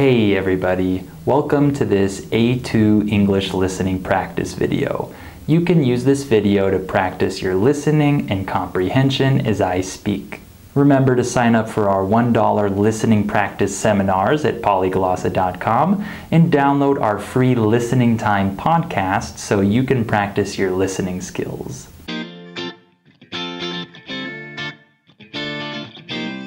Hey everybody, welcome to this A2 English listening practice video. You can use this video to practice your listening and comprehension as I speak. Remember to sign up for our $1 listening practice seminars at polyglossa.com and download our free listening time podcast so you can practice your listening skills.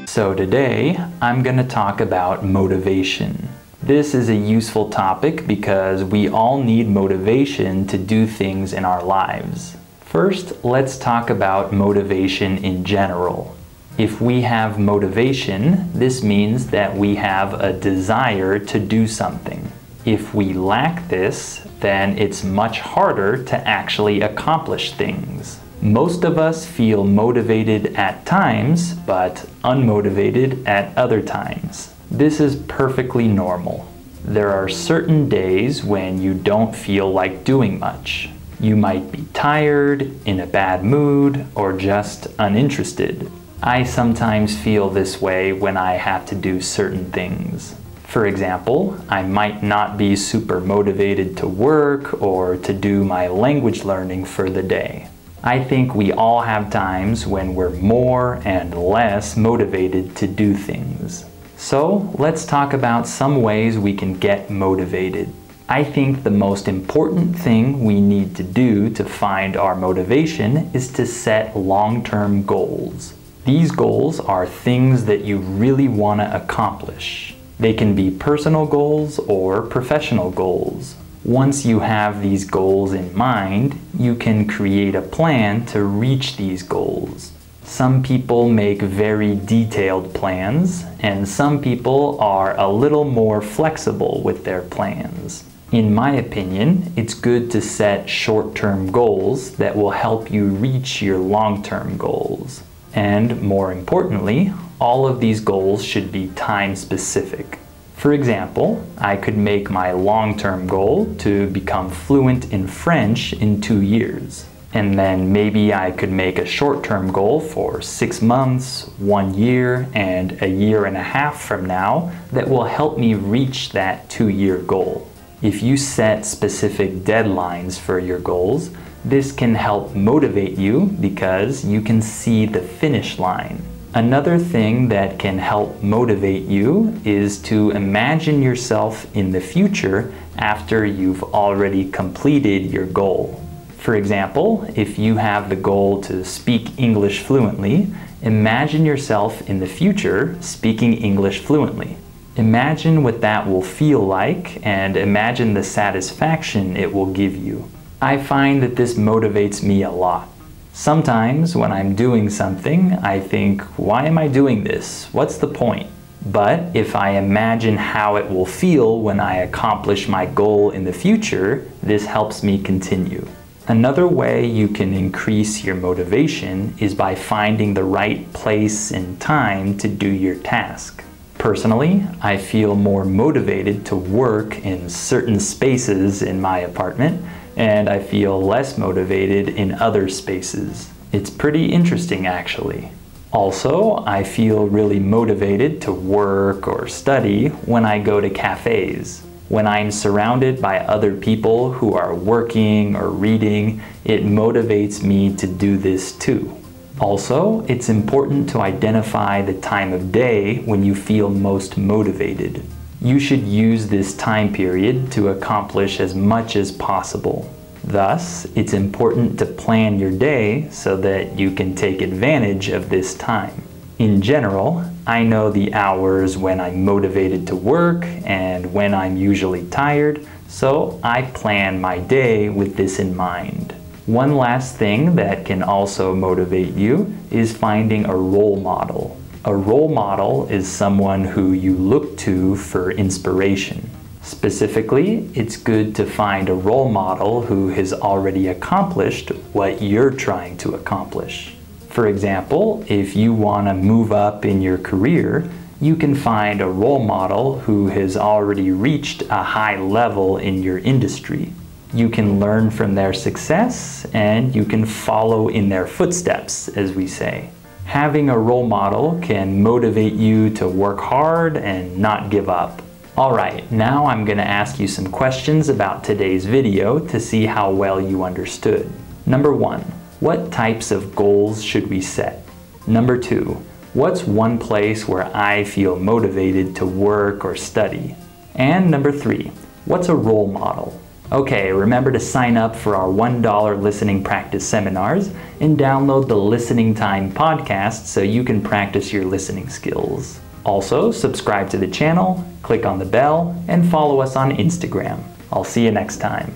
So today, I'm going to talk about motivation. This is a useful topic because we all need motivation to do things in our lives. First, let's talk about motivation in general. If we have motivation, this means that we have a desire to do something. If we lack this, then it's much harder to actually accomplish things. Most of us feel motivated at times, but unmotivated at other times. This is perfectly normal. There are certain days when you don't feel like doing much. You might be tired, in a bad mood, or just uninterested. I sometimes feel this way when I have to do certain things. For example, I might not be super motivated to work or to do my language learning for the day. I think we all have times when we're more and less motivated to do things. So let's talk about some ways we can get motivated. I think the most important thing we need to do to find our motivation is to set long-term goals. These goals are things that you really want to accomplish. They can be personal goals or professional goals. Once you have these goals in mind, you can create a plan to reach these goals. Some people make very detailed plans, and some people are a little more flexible with their plans. In my opinion, it's good to set short-term goals that will help you reach your long-term goals. And more importantly, all of these goals should be time-specific. For example, I could make my long-term goal to become fluent in French in 2 years. And then maybe I could make a short-term goal for 6 months, 1 year, and a year and a half from now that will help me reach that 2-year goal. If you set specific deadlines for your goals, this can help motivate you because you can see the finish line. Another thing that can help motivate you is to imagine yourself in the future after you've already completed your goal. For example, if you have the goal to speak English fluently, imagine yourself in the future speaking English fluently. Imagine what that will feel like and imagine the satisfaction it will give you. I find that this motivates me a lot. Sometimes when I'm doing something, I think, why am I doing this? What's the point? But if I imagine how it will feel when I accomplish my goal in the future, this helps me continue. Another way you can increase your motivation is by finding the right place and time to do your task. Personally, I feel more motivated to work in certain spaces in my apartment, and I feel less motivated in other spaces. It's pretty interesting actually. Also, I feel really motivated to work or study when I go to cafes. When I'm surrounded by other people who are working or reading, it motivates me to do this too. Also, it's important to identify the time of day when you feel most motivated. You should use this time period to accomplish as much as possible. Thus, it's important to plan your day so that you can take advantage of this time. In general, I know the hours when I'm motivated to work and when I'm usually tired, so I plan my day with this in mind. One last thing that can also motivate you is finding a role model. A role model is someone who you look to for inspiration. Specifically, it's good to find a role model who has already accomplished what you're trying to accomplish. For example, if you want to move up in your career, you can find a role model who has already reached a high level in your industry. You can learn from their success and you can follow in their footsteps, as we say. Having a role model can motivate you to work hard and not give up. Alright, now I'm going to ask you some questions about today's video to see how well you understood. Number 1, what types of goals should we set? Number 2, what's one place where I feel motivated to work or study? And number 3, what's a role model? Okay, remember to sign up for our $1 listening practice seminars and download the Listening Time podcast so you can practice your listening skills. Also, subscribe to the channel, click on the bell, and follow us on Instagram. I'll see you next time.